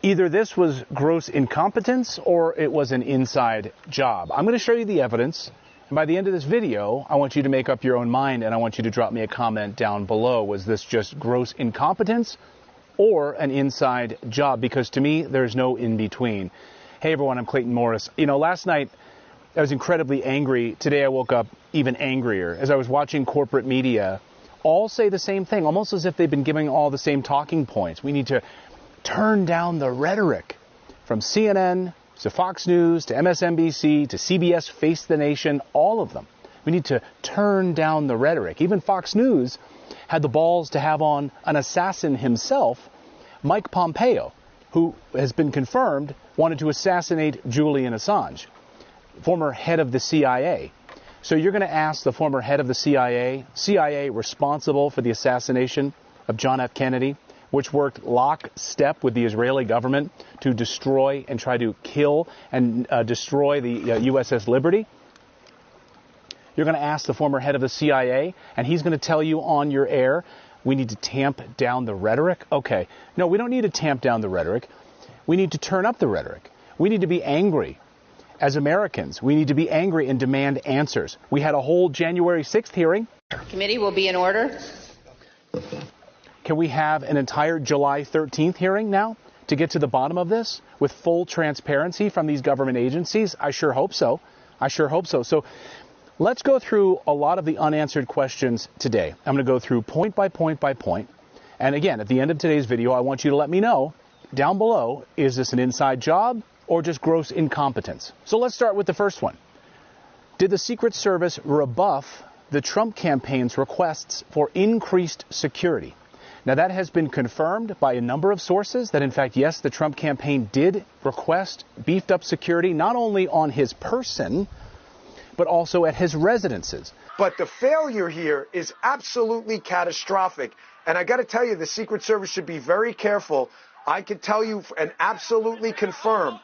Either this was gross incompetence or it was an inside job. I'm going to show you the evidence. And by the end of this video, I want you to make up your own mind, and I want you to drop me a comment down below. Was this just gross incompetence or an inside job? Because to me, there's no in between. Hey everyone, I'm Clayton Morris. You know, last night I was incredibly angry. Today I woke up even angrier as I was watching corporate media all say the same thing, almost as if they've been giving all the same talking points. We need to turn down the rhetoric. From CNN to Fox News to MSNBC to CBS Face the Nation, all of them. We need to turn down the rhetoric. Even Fox News had the balls to have on an assassin himself, Mike Pompeo, who has been confirmed wanted to assassinate Julian Assange, former head of the CIA. So you're going to ask the former head of the CIA responsible for the assassination of John F. Kennedy, which worked lockstep with the Israeli government to destroy and try to kill and destroy the USS Liberty. You're going to ask the former head of the CIA, and he's going to tell you on your air, we need to tamp down the rhetoric. Okay, no, we don't need to tamp down the rhetoric. We need to turn up the rhetoric. We need to be angry. As Americans, we need to be angry and demand answers. We had a whole January 6th hearing. Committee will be in order. Can we have an entire July 13th hearing now to get to the bottom of this with full transparency from these government agencies? I sure hope so. I sure hope so. So let's go through a lot of the unanswered questions today. I'm going to go through point by point by point. And again, at the end of today's video, I want you to let me know down below, is this an inside job or just gross incompetence? So let's start with the first one. Did the Secret Service rebuff the Trump campaign's requests for increased security? Now, that has been confirmed by a number of sources that, in fact, yes, the Trump campaign did request beefed up security, not only on his person, but also at his residences. But the failure here is absolutely catastrophic. And I got to tell you, the Secret Service should be very careful. I can tell you and absolutely confirm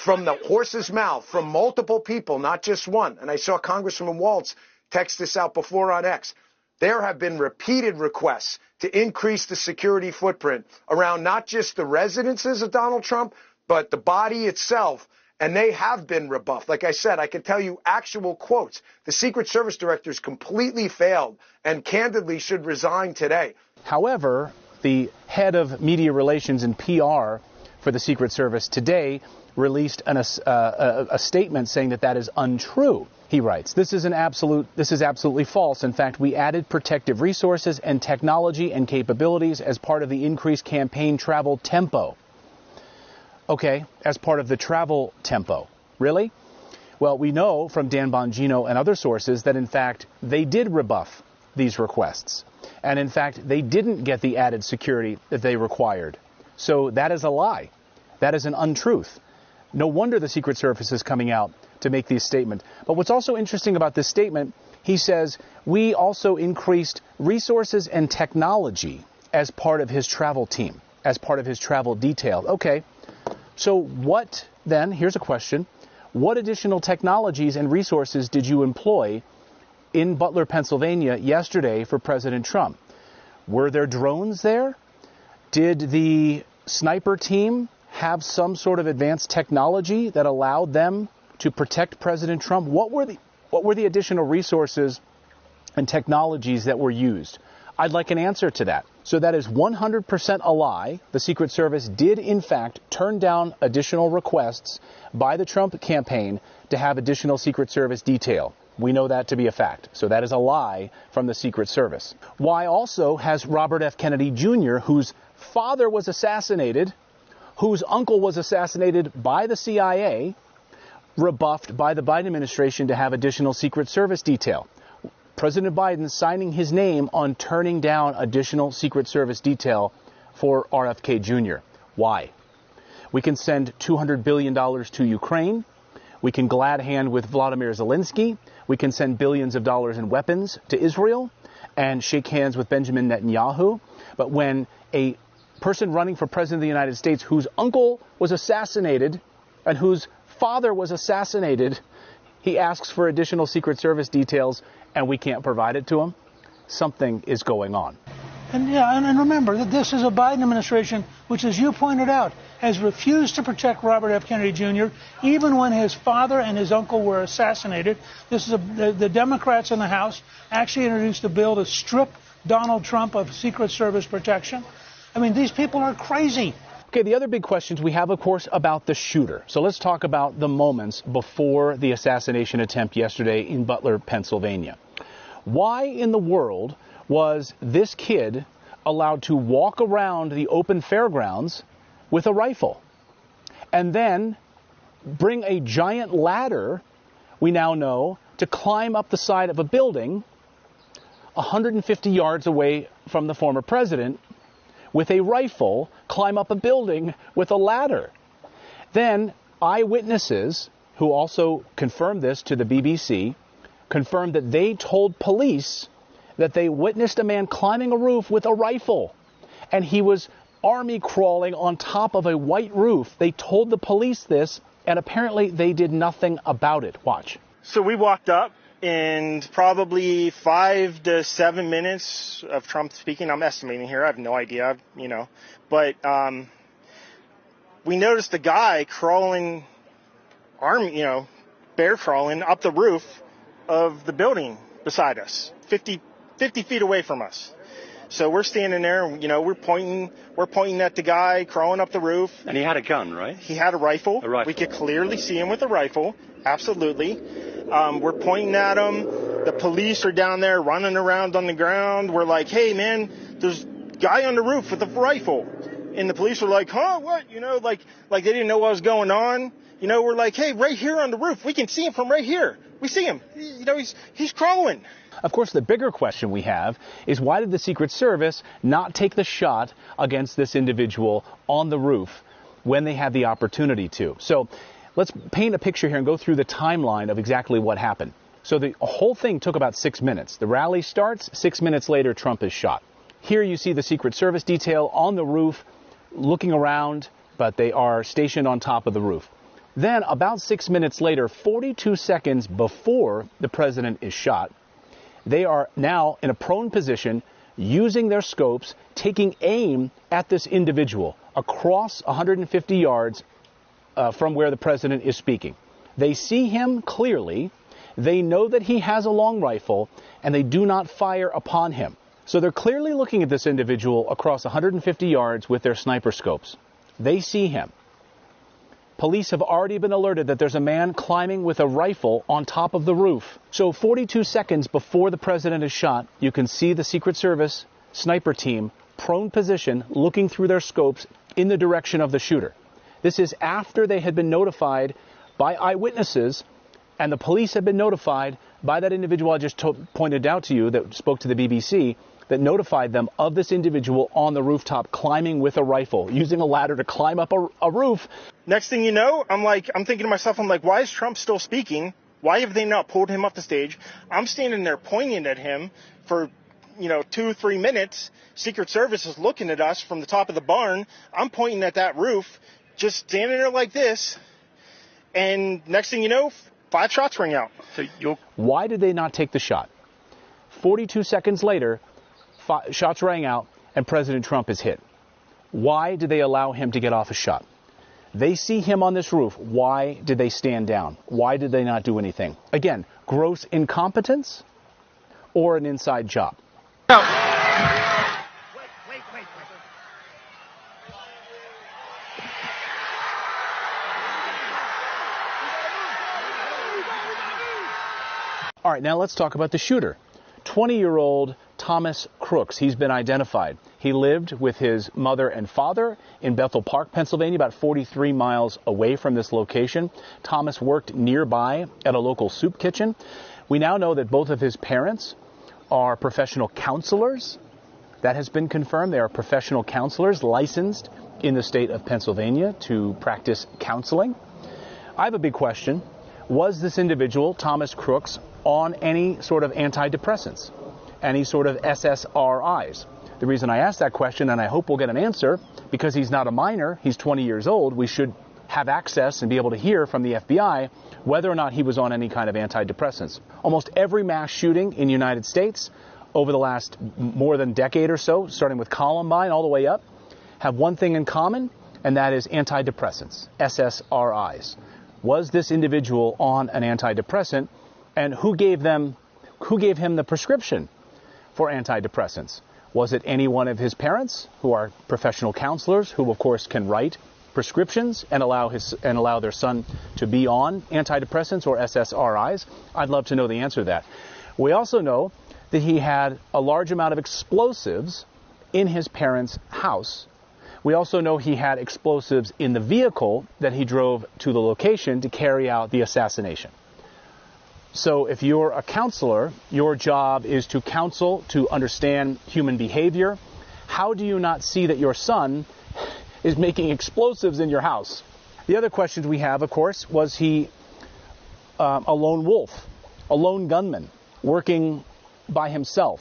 from the horse's mouth, from multiple people, not just one. And I saw Congressman Waltz text this out before on X. There have been repeated requests to increase the security footprint around not just the residences of Donald Trump, but the body itself. And they have been rebuffed. Like I said, I can tell you actual quotes. The Secret Service directors completely failed and candidly should resign today. However, the head of media relations and PR for the Secret Service today released a statement saying that that is untrue. He writes, this is absolutely false. In fact, we added protective resources and technology and capabilities as part of the increased campaign travel tempo. Okay, as part of the travel tempo. Really? Well, we know from Dan Bongino and other sources that, in fact, they did rebuff these requests. And, in fact, they didn't get the added security that they required. So that is a lie. That is an untruth. No wonder the Secret Service is coming out to make these statements. But what's also interesting about this statement, he says, we also increased resources and technology as part of his travel team, as part of his travel detail. Okay. So what then, here's a question, what additional technologies and resources did you employ in Butler, Pennsylvania yesterday for President Trump? Were there drones there? Did the sniper team have some sort of advanced technology that allowed them to protect President Trump? What were the additional resources and technologies that were used? I'd like an answer to that. So that is 100% a lie. The Secret Service did, in fact, turn down additional requests by the Trump campaign to have additional Secret Service detail. We know that to be a fact. So that is a lie from the Secret Service. Why also has Robert F. Kennedy Jr., whose father was assassinated, whose uncle was assassinated by the CIA, rebuffed by the Biden administration to have additional Secret Service detail? President Biden signing his name on turning down additional Secret Service detail for RFK Jr. Why? We can send $200 billion to Ukraine. We can glad hand with Vladimir Zelensky. We can send billions of dollars in weapons to Israel and shake hands with Benjamin Netanyahu. But when a person running for president of the United States whose uncle was assassinated and whose father was assassinated, he asks for additional Secret Service details and we can't provide it to him, something is going on. And remember that this is a Biden administration, which, as you pointed out, has refused to protect Robert F. Kennedy Jr., even when his father and his uncle were assassinated. The Democrats in the House actually introduced a bill to strip Donald Trump of Secret Service protection. I mean, these people are crazy. Okay, the other big questions we have, of course, about the shooter. So let's talk about the moments before the assassination attempt yesterday in Butler, Pennsylvania. Why in the world was this kid allowed to walk around the open fairgrounds with a rifle and then bring a giant ladder, we now know, to climb up the side of a building 150 yards away from the former president with a rifle, climb up a building with a ladder? Then eyewitnesses, who also confirmed this to the BBC, confirmed that they told police that they witnessed a man climbing a roof with a rifle, and he was army crawling on top of a white roof. They told the police this, and apparently they did nothing about it. Watch. So we walked up, and probably 5 to 7 minutes of Trump speaking, I'm estimating here, I have no idea, but we noticed a guy crawling, bear crawling up the roof of the building beside us, 50 feet away from us. So we're standing there, we're pointing at the guy crawling up the roof. And he had a gun, right? He had a rifle. A rifle. We could clearly see him with a rifle. Absolutely. We're pointing at him. The police are down there running around on the ground. We're like, hey, man, there's a guy on the roof with a rifle. And the police were like, huh, what? Like they didn't know what was going on. We're like, hey, right here on the roof. We can see him from right here. We see him. He's crawling. Of course, the bigger question we have is, why did the Secret Service not take the shot against this individual on the roof when they had the opportunity to? So let's paint a picture here and go through the timeline of exactly what happened. So the whole thing took about 6 minutes. The rally starts. 6 minutes later, Trump is shot. Here you see the Secret Service detail on the roof looking around, but they are stationed on top of the roof. Then about 6 minutes later, 42 seconds before the president is shot, they are now in a prone position, using their scopes, taking aim at this individual across 150 yards from where the president is speaking. They see him clearly. They know that he has a long rifle, and they do not fire upon him. So they're clearly looking at this individual across 150 yards with their sniper scopes. They see him. Police have already been alerted that there's a man climbing with a rifle on top of the roof. So 42 seconds before the president is shot, you can see the Secret Service sniper team, prone position, looking through their scopes in the direction of the shooter. This is after they had been notified by eyewitnesses, and the police had been notified by that individual I just pointed out to you that spoke to the BBC, that notified them of this individual on the rooftop climbing with a rifle, using a ladder to climb up a roof. Next thing you know, I'm thinking to myself, why is Trump still speaking? Why have they not pulled him off the stage? I'm standing there pointing at him for, 2-3 minutes. Secret Service is looking at us from the top of the barn. I'm pointing at that roof, just standing there like this. And next thing you know, 5 shots ring out. Why did they not take the shot? 42 seconds later, shots rang out, and President Trump is hit. Why did they allow him to get off a shot? They see him on this roof. Why did they stand down? Why did they not do anything? Again, gross incompetence or an inside job? No. Wait. All right, now let's talk about the shooter. 20-year-old Thomas Crooks. He's been identified. He lived with his mother and father in Bethel Park, Pennsylvania, about 43 miles away from this location. Thomas worked nearby at a local soup kitchen. We now know that both of his parents are professional counselors. That has been confirmed. They are professional counselors licensed in the state of Pennsylvania to practice counseling. I have a big question. Was this individual, Thomas Crooks, on any sort of antidepressants, any sort of SSRIs? The reason I ask that question, and I hope we'll get an answer, because he's not a minor, he's 20 years old, we should have access and be able to hear from the FBI whether or not he was on any kind of antidepressants. Almost every mass shooting in the United States over the last more than decade or so, starting with Columbine all the way up, have one thing in common. and that is antidepressants, SSRIs. Was this individual on an antidepressant, and who gave him the prescription for antidepressants? Was it any one of his parents, who are professional counselors, who of course can write prescriptions and allow their son to be on antidepressants or SSRIs? I'd love to know the answer to that. We also know that he had a large amount of explosives in his parents' house. We also know he had explosives in the vehicle that he drove to the location to carry out the assassination. So if you're a counselor, your job is to counsel, to understand human behavior. How do you not see that your son is making explosives in your house? The other questions we have, of course, was he a lone wolf, a lone gunman, working by himself?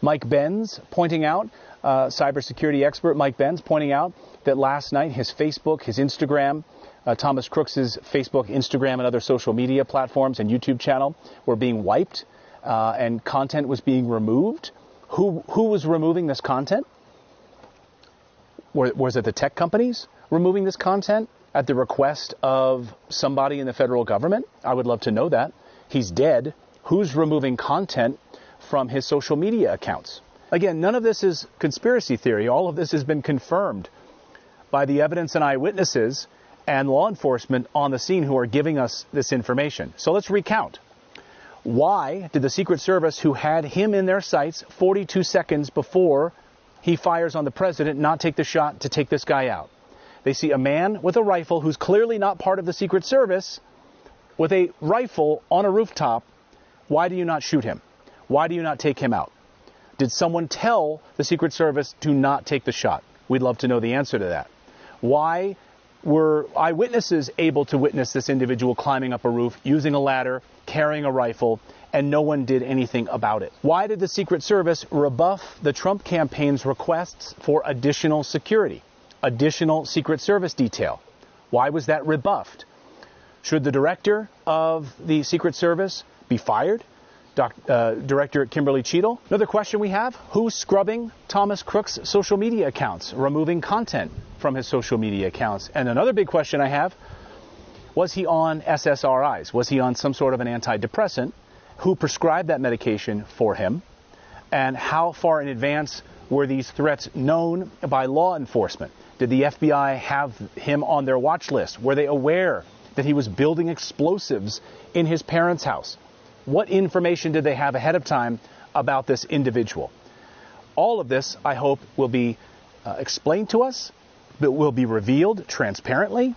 Mike Benz pointing out, cybersecurity expert Mike Benz pointing out that last night his Facebook, his Instagram, Thomas Crooks's Facebook, Instagram, and other social media platforms and YouTube channel were being wiped, and content was being removed. Who was removing this content? Was it the tech companies removing this content at the request of somebody in the federal government? I would love to know that. He's dead. Who's removing content from his social media accounts? Again, none of this is conspiracy theory. All of this has been confirmed by the evidence and eyewitnesses and law enforcement on the scene who are giving us this information. So let's recount. Why did the Secret Service, who had him in their sights 42 seconds before he fires on the president, not take the shot to take this guy out? They see a man with a rifle who's clearly not part of the Secret Service with a rifle on a rooftop. Why do you not shoot him? Why do you not take him out? Did someone tell the Secret Service to not take the shot? We'd love to know the answer to that. Why were eyewitnesses able to witness this individual climbing up a roof, using a ladder, carrying a rifle, and no one did anything about it? Why did the Secret Service rebuff the Trump campaign's requests for additional security, additional Secret Service detail? Why was that rebuffed? Should the director of the Secret Service be fired? Director Kimberly Cheadle. Another question we have, who's scrubbing Thomas Crook's social media accounts, removing content from his social media accounts? And another big question I have, was he on SSRIs? Was he on some sort of an antidepressant? Who prescribed that medication for him? And how far in advance were these threats known by law enforcement? Did the FBI have him on their watch list? Were they aware that he was building explosives in his parents' house? What information did they have ahead of time about this individual? All of this, I hope, will be explained to us, but will be revealed transparently.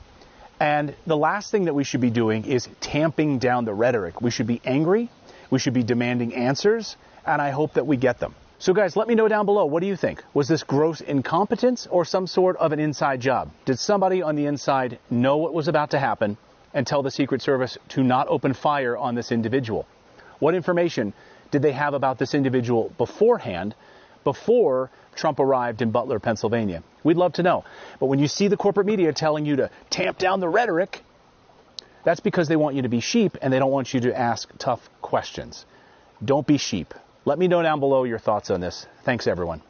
And the last thing that we should be doing is tamping down the rhetoric. We should be angry. We should be demanding answers. And I hope that we get them. So guys, let me know down below. What do you think? Was this gross incompetence or some sort of an inside job? Did somebody on the inside know what was about to happen and tell the Secret Service to not open fire on this individual? What information did they have about this individual beforehand, before Trump arrived in Butler, Pennsylvania? We'd love to know. But when you see the corporate media telling you to tamp down the rhetoric, that's because they want you to be sheep and they don't want you to ask tough questions. Don't be sheep. Let me know down below your thoughts on this. Thanks, everyone.